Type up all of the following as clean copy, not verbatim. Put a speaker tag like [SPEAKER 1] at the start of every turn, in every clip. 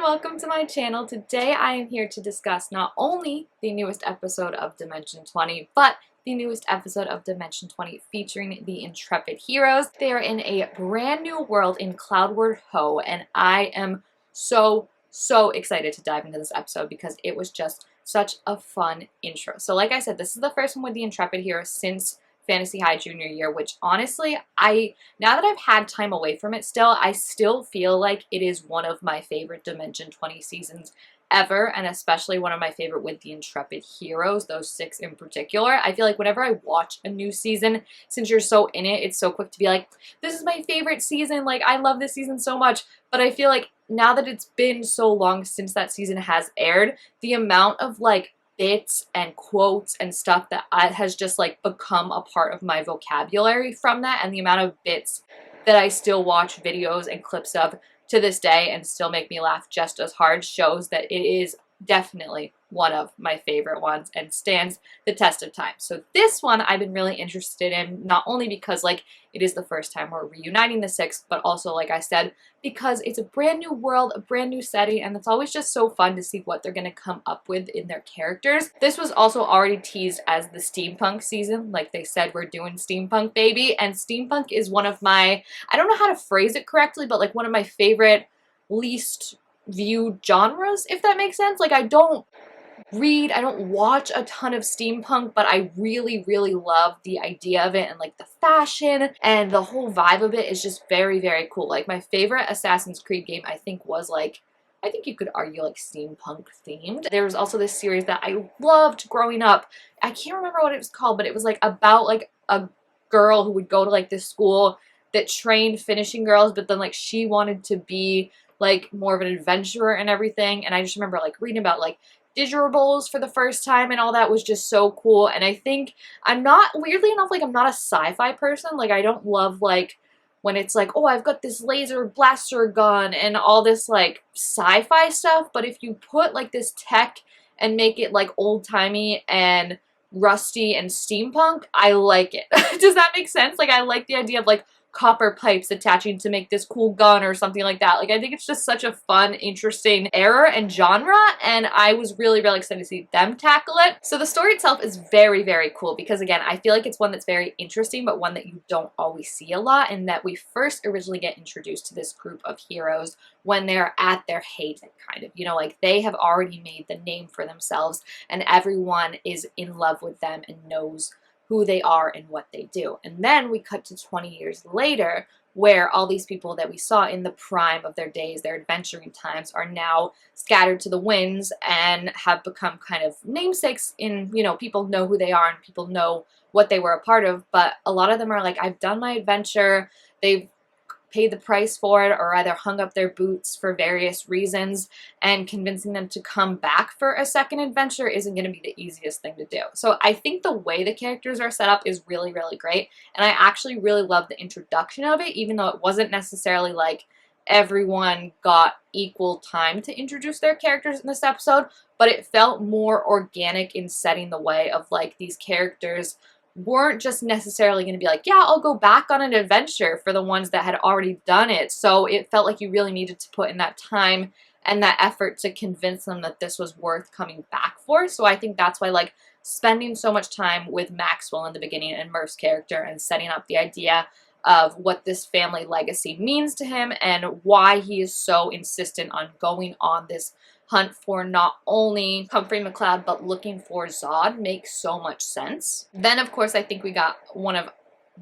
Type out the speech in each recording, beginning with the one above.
[SPEAKER 1] welcome to my channel. Today I am here to discuss not only the newest episode of Dimension 20, but the newest episode of Dimension 20 featuring the Intrepid Heroes. They are in a brand new world in Cloudward Ho, and I am so excited to dive into this episode because it was just such a fun intro. So like I said, this is the first one with the Intrepid Heroes since Fantasy High junior year, which honestly, now that I've had time away from it still, I still feel like it is one of my favorite Dimension 20 seasons ever, and especially one of my favorite with the Intrepid Heroes, those 6 in particular. I feel like whenever I watch a new season, since you're so in it, it's so quick to be like, this is my favorite season, like, I love this season so much, but I feel like now that it's been so long since that season has aired, the amount of, like, bits and quotes and stuff that has just like become a part of my vocabulary from that, and the amount of bits that I still watch videos and clips of to this day and still make me laugh just as hard shows that it is definitely one of my favorite ones and stands the test of time. So this one I've been really interested in, not only because like it is the first time we're reuniting the 6, but also like I said, because it's a brand new world, a brand new setting, and it's always just so fun to see what they're going to come up with in their characters. This was also already teased as the steampunk season, like they said, we're doing steampunk, baby, and steampunk is one of my, I don't know how to phrase it correctly, but like one of my favorite least viewed genres, if that makes sense. Like I don't watch a ton of steampunk, but I really love the idea of it, and like the fashion and the whole vibe of it is just very cool. Like my favorite Assassin's Creed game I think was like, I think you could argue like steampunk themed. There was also this series that I loved growing up. I can't remember what it was called, but it was like about like a girl who would go to like this school that trained finishing girls, but then like she wanted to be like more of an adventurer and everything, and I just remember like reading about like dirigibles for the first time, and all that was just so cool. And I think I'm not, weirdly enough, like I'm not a sci-fi person. Like I don't love like when it's like, oh, I've got this laser blaster gun and all this like sci-fi stuff, but if you put like this tech and make it like old-timey and rusty and steampunk, I like it. Does that make sense? Like I like the idea of like copper pipes attaching to make this cool gun or something like that. Like I think it's just such a fun, interesting era and genre, and I was really excited to see them tackle it. So the story itself is very cool because again, I feel like it's one that's very interesting, but one that you don't always see a lot, and that we first originally get introduced to this group of heroes when they're at their haven, kind of, you know, like they have already made the name for themselves and everyone is in love with them and knows who they are and what they do. And then we cut to 20 years later, where all these people that we saw in the prime of their days, their adventuring times, are now scattered to the winds and have become kind of namesakes in, you know, people know who they are and people know what they were a part of, but a lot of them are like, I've done my adventure, they've paid the price for it, or either hung up their boots for various reasons, and convincing them to come back for a second adventure isn't going to be the easiest thing to do. So I think the way the characters are set up is really great, and I actually really love the introduction of it, even though it wasn't necessarily like everyone got equal time to introduce their characters in this episode, but it felt more organic in setting the way of like these characters weren't just necessarily going to be like, yeah, I'll go back on an adventure for the ones that had already done it. So it felt like you really needed to put in that time and that effort to convince them that this was worth coming back for. So I think that's why like spending so much time with Maxwell in the beginning and Murph's character and setting up the idea of what this family legacy means to him and why he is so insistent on going on this hunt for not only Humphrey McLeod but looking for Zod makes so much sense. Then of course I think we got one of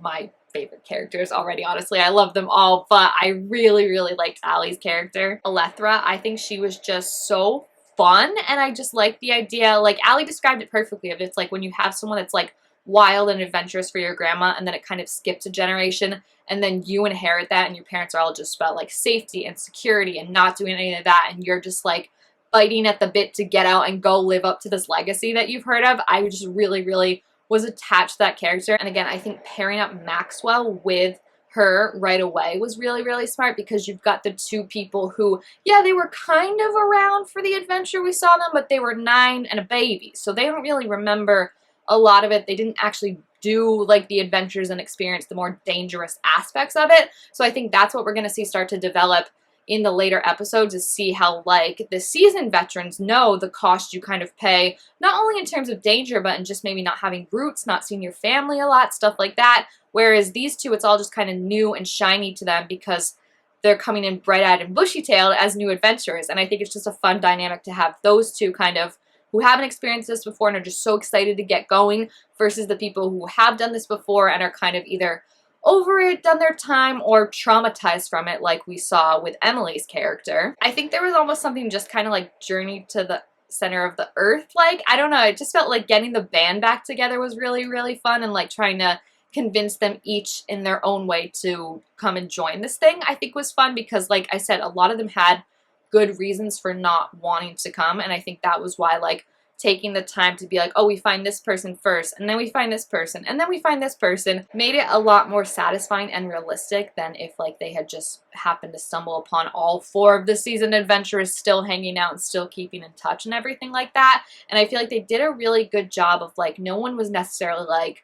[SPEAKER 1] my favorite characters already. Honestly, I love them all, but I really liked Allie's character, Elethra. I think she was just so fun, and I just like the idea, like Allie described it perfectly, of it's like when you have someone that's like wild and adventurous for your grandma, and then it kind of skips a generation, and then you inherit that, and your parents are all just about like safety and security and not doing any of that, and you're just like biting at the bit to get out and go live up to this legacy that you've heard of. I just really was attached to that character. And again, I think pairing up Maxwell with her right away was really smart, because you've got the two people who, yeah, they were kind of around for the adventure we saw them, but they were 9 and a baby, so they don't really remember a lot of it. They didn't actually do like the adventures and experience the more dangerous aspects of it. So I think that's what we're going to see start to develop in the later episodes is see how, like, the seasoned veterans know the cost you kind of pay, not only in terms of danger, but in just maybe not having roots, not seeing your family a lot, stuff like that. Whereas these two, it's all just kind of new and shiny to them because they're coming in bright-eyed and bushy-tailed as new adventurers. And I think it's just a fun dynamic to have those two kind of who haven't experienced this before and are just so excited to get going versus the people who have done this before and are kind of either over it, done their time, or traumatized from it, like we saw with Emily's character. I think there was almost something just kind of like Journey to the Center of the Earth, like, I don't know, it just felt like getting the band back together was really, really fun, and like trying to convince them each in their own way to come and join this thing, I think was fun because, like I said, a lot of them had good reasons for not wanting to come, and I think that was why, like, taking the time to be like, oh, we find this person first, and then we find this person, and then we find this person, made it a lot more satisfying and realistic than if, like, they had just happened to stumble upon all 4 of the seasoned adventurers still hanging out and still keeping in touch and everything like that. And I feel like they did a really good job of, like, no one was necessarily, like,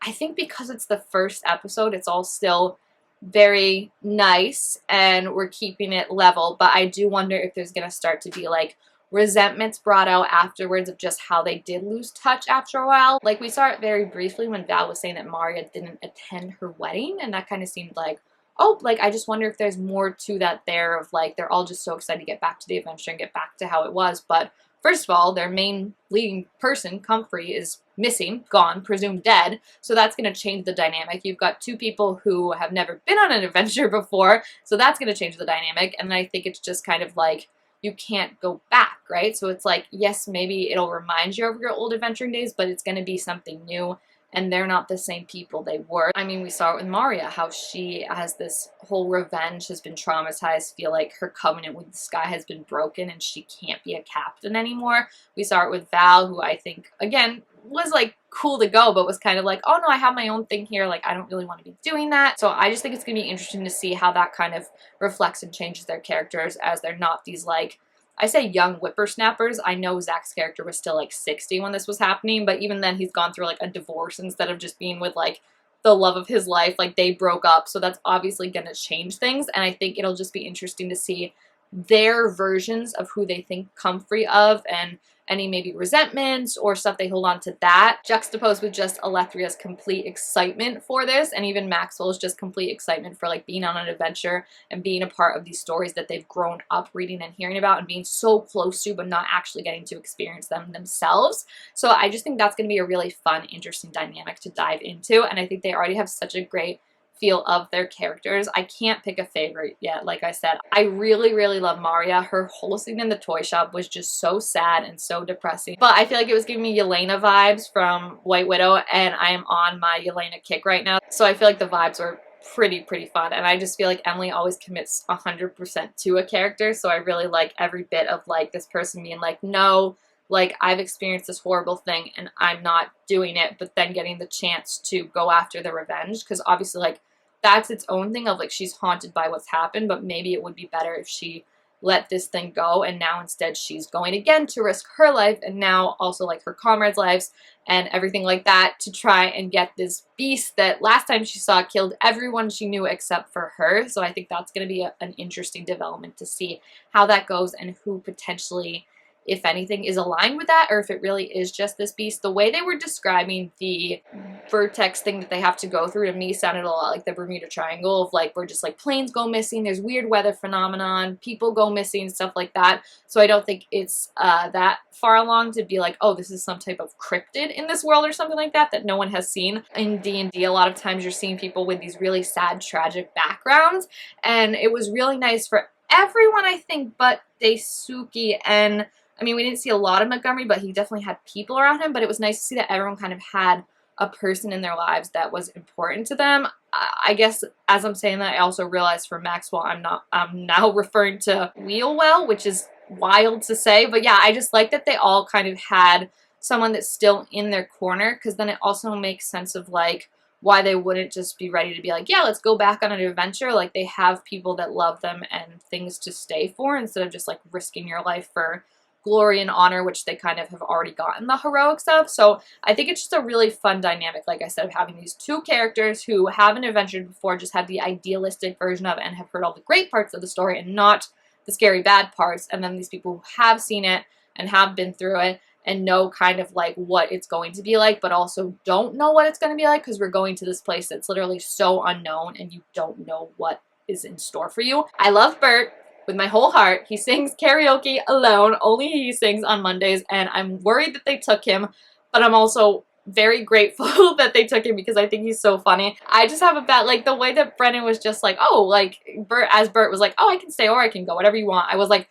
[SPEAKER 1] I think because it's the first episode, it's all still very nice, and we're keeping it level, but I do wonder if there's going to start to be, like, resentments brought out afterwards of just how they did lose touch after a while. Like, we saw it very briefly when Val was saying that Maria didn't attend her wedding, and that kind of seemed like, oh, like, I just wonder if there's more to that there of, like, they're all just so excited to get back to the adventure and get back to how it was. But first of all, their main leading person, Comfrey, is missing, gone, presumed dead, so that's going to change the dynamic. You've got 2 people who have never been on an adventure before, so that's going to change the dynamic, and I think it's just kind of like, you can't go back, right? So it's like, yes, maybe it'll remind you of your old adventuring days, but it's going to be something new, and they're not the same people they were. I mean, we saw it with Maria, how she has this whole revenge, has been traumatized, feel like her covenant with the sky has been broken, and she can't be a captain anymore. We saw it with Val, who I think, again, was like cool to go, but was kind of like, oh no, I have my own thing here, like I don't really want to be doing that. So I just think it's going to be interesting to see how that kind of reflects and changes their characters, as they're not these, like, I say young whippersnappers. I know Zach's character was still like 60 when this was happening, but even then he's gone through like a divorce instead of just being with like the love of his life. Like, they broke up, so that's obviously going to change things, and I think it'll just be interesting to see their versions of who they think Comfrey of, and any maybe resentments or stuff they hold on to that, juxtaposed with just Alethria's complete excitement for this, and even Maxwell's just complete excitement for, like, being on an adventure and being a part of these stories that they've grown up reading and hearing about and being so close to, but not actually getting to experience them themselves. So I just think that's going to be a really fun, interesting dynamic to dive into, and I think they already have such a great feel of their characters. I can't pick a favorite yet. Like I said, I really, really love Maria. Her whole scene in the toy shop was just so sad and so depressing. But I feel like it was giving me Yelena vibes from White Widow, and I am on my Yelena kick right now. So I feel like the vibes were pretty fun, and I just feel like Emily always commits 100% to a character, so I really like every bit of, like, this person being like, no, like, I've experienced this horrible thing and I'm not doing it, but then getting the chance to go after the revenge, because obviously, like, that's its own thing of, like, she's haunted by what's happened, but maybe it would be better if she let this thing go, and now instead she's going again to risk her life, and now also, like, her comrades' lives and everything like that, to try and get this beast that last time she saw killed everyone she knew except for her. So I think that's going to be an interesting development to see how that goes, and who potentially, if anything, is aligned with that, or if it really is just this beast. The way they were describing the vertex thing that they have to go through, to me, sounded a lot like the Bermuda Triangle, of, like, where just, like, planes go missing, there's weird weather phenomenon, people go missing, stuff like that. So I don't think it's that far along to be like, oh, this is some type of cryptid in this world or something like that that no one has seen. In D&D, a lot of times you're seeing people with these really sad, tragic backgrounds, and it was really nice for everyone, I think, but Daisuke. And I mean, we didn't see a lot of Montgomery, but he definitely had people around him, but it was nice to see that everyone kind of had a person in their lives that was important to them. I guess as I'm saying that, I also realized for Maxwell, I'm now referring to Wheelwell, which is wild to say, but yeah, I just like that they all kind of had someone that's still in their corner, because then it also makes sense of, like, why they wouldn't just be ready to be like, yeah, let's go back on an adventure. Like, they have people that love them and things to stay for, instead of just, like, risking your life for glory and honor, which they kind of have already gotten the heroic stuff. So I think it's just a really fun dynamic, like I said, of having these two characters who haven't adventured before, just had the idealistic version of it and have heard all the great parts of the story and not the scary bad parts, and then these people who have seen it and have been through it and know kind of like what it's going to be like, but also don't know what it's going to be like because we're going to this place that's literally so unknown and you don't know what is in store for you. I love Bert with my whole heart. He sings karaoke alone. Only he sings on Mondays, and I'm worried that they took him, but I'm also very grateful that they took him because I think he's so funny. I just have a bad, like, the way that Brennan was just like, oh, like, Bert was like, oh, I can stay or I can go, whatever you want. I was like,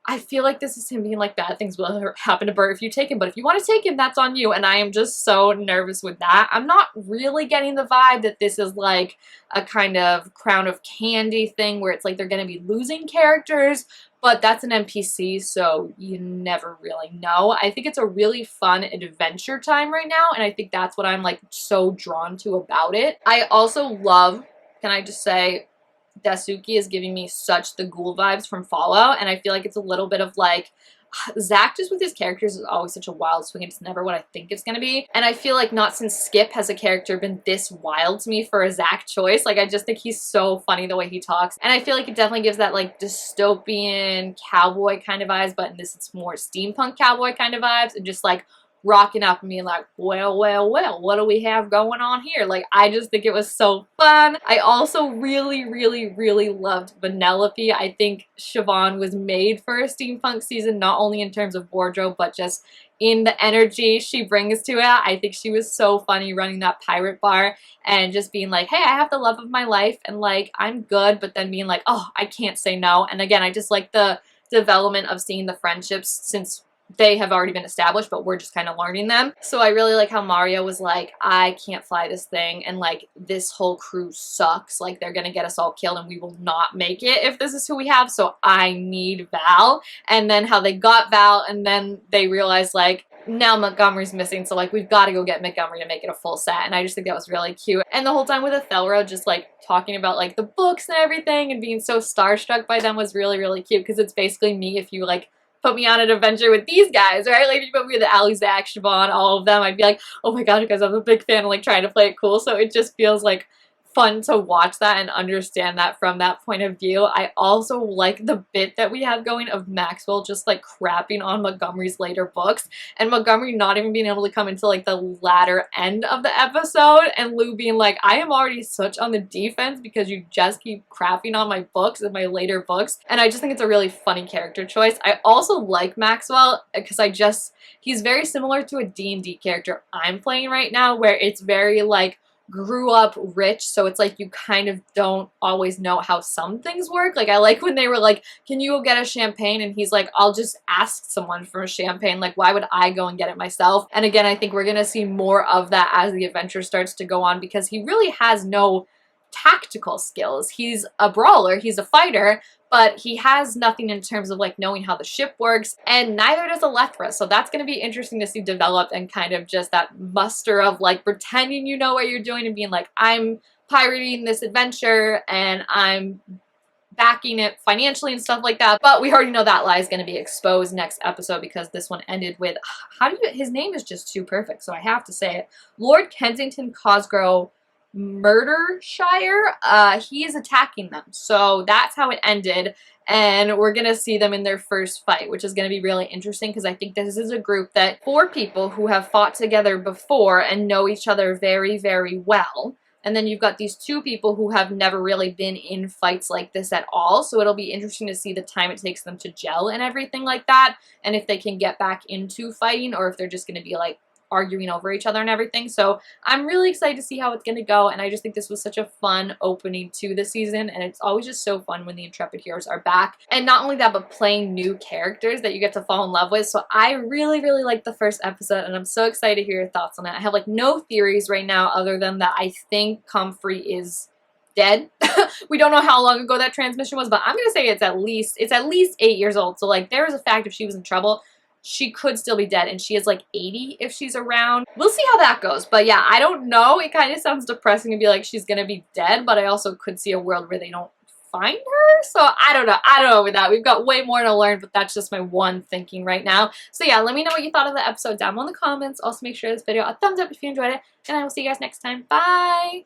[SPEAKER 1] I feel like this is him being like, bad things will happen to Bert if you take him, but if you want to take him, that's on you. And I am just so nervous with that. I'm not really getting the vibe that this is like a kind of Crown of Candy thing where it's like they're going to be losing characters, but that's an NPC, so you never really know. I think it's a really fun adventure time right now, and I think that's what I'm like so drawn to about it. I also love, can I just say, Daisuke is giving me such the ghoul vibes from Fallout, and I feel like it's a little bit of like, Zach just with his characters is always such a wild swing. It's never what I think it's going to be. And I feel like not since Skip has a character been this wild to me for a Zach choice. Like, I just think he's so funny the way he talks. And I feel like it definitely gives that like dystopian cowboy kind of vibes, but in this it's more steampunk cowboy kind of vibes, and just like rocking up and being like, well, well, well, what do we have going on here? Like, I just think it was so fun. I also really, really, really loved Vanellope. I think Siobhan was made for a steampunk season, not only in terms of wardrobe, but just in the energy she brings to it. I think she was so funny running that pirate bar and just being like, hey, I have the love of my life and like, I'm good, but then being like, oh, I can't say no. And again, I just like the development of seeing the friendships since they have already been established, but we're just kind of learning them. So I really like how Mario was like, I can't fly this thing, and like, this whole crew sucks. Like, they're gonna get us all killed and we will not make it if this is who we have, so I need Val. And then how they got Val, and then they realized like, now Montgomery's missing, so like, we've got to go get Montgomery to make it a full set. And I just think that was really cute. And the whole time with Ethelra just like talking about like the books and everything and being so starstruck by them was really, really cute, because it's basically me if you like put me on an adventure with these guys, right? Like, if you put me with Ali, Zach, Siobhan, all of them, I'd be like, oh my god, because I'm a big fan of like trying to play it cool. So it just feels like fun to watch that and understand that from that point of view. I also like the bit that we have going of Maxwell just like crapping on Montgomery's later books, and Montgomery not even being able to come until like the latter end of the episode, and Lou being like, I am already such on the defense because you just keep crapping on my books and my later books. And I just think it's a really funny character choice. I also like Maxwell because he's very similar to a D&D character I'm playing right now, where it's very like grew up rich, so it's like you kind of don't always know how some things work. Like, I like when they were like, can you go get a champagne? And he's like, I'll just ask someone for a champagne. Like, why would I go and get it myself? And again, I think we're gonna see more of that as the adventure starts to go on, because he really has no tactical skills. He's a brawler, he's a fighter, but he has nothing in terms of like knowing how the ship works, and neither does Alethra. So that's going to be interesting to see developed, and kind of just that muster of like pretending you know what you're doing and being like, I'm pirating this adventure and I'm backing it financially and stuff like that. But we already know that lie is going to be exposed next episode, because this one ended with, his name is just too perfect, so I have to say it. Lord Kensington Cosgrove Murdershire, he is attacking them. So that's how it ended, and we're gonna see them in their first fight, which is gonna be really interesting, because I think this is a group that 4 people who have fought together before and know each other very, very well. And then you've got these 2 people who have never really been in fights like this at all, so it'll be interesting to see the time it takes them to gel and everything like that, and if they can get back into fighting, or if they're just gonna be like arguing over each other and everything. So I'm really excited to see how it's going to go, and I just think this was such a fun opening to the season, and it's always just so fun when the Intrepid Heroes are back. And not only that, but playing new characters that you get to fall in love with. So I really, really liked the first episode, and I'm so excited to hear your thoughts on it. I have like no theories right now other than that I think Comfrey is dead. We don't know how long ago that transmission was, but I'm going to say it's at least 8 years old. So like, there is a fact if she was in trouble, she could still be dead, and she is like 80 if she's around. We'll see how that goes. But yeah, I don't know. It kind of sounds depressing to be like she's gonna be dead, but I also could see a world where they don't find her? So I don't know with that. We've got way more to learn, but that's just my one thinking right now. So yeah, let me know what you thought of the episode down in the comments. Also make sure this video a thumbs up if you enjoyed it, and I will see you guys next time. Bye!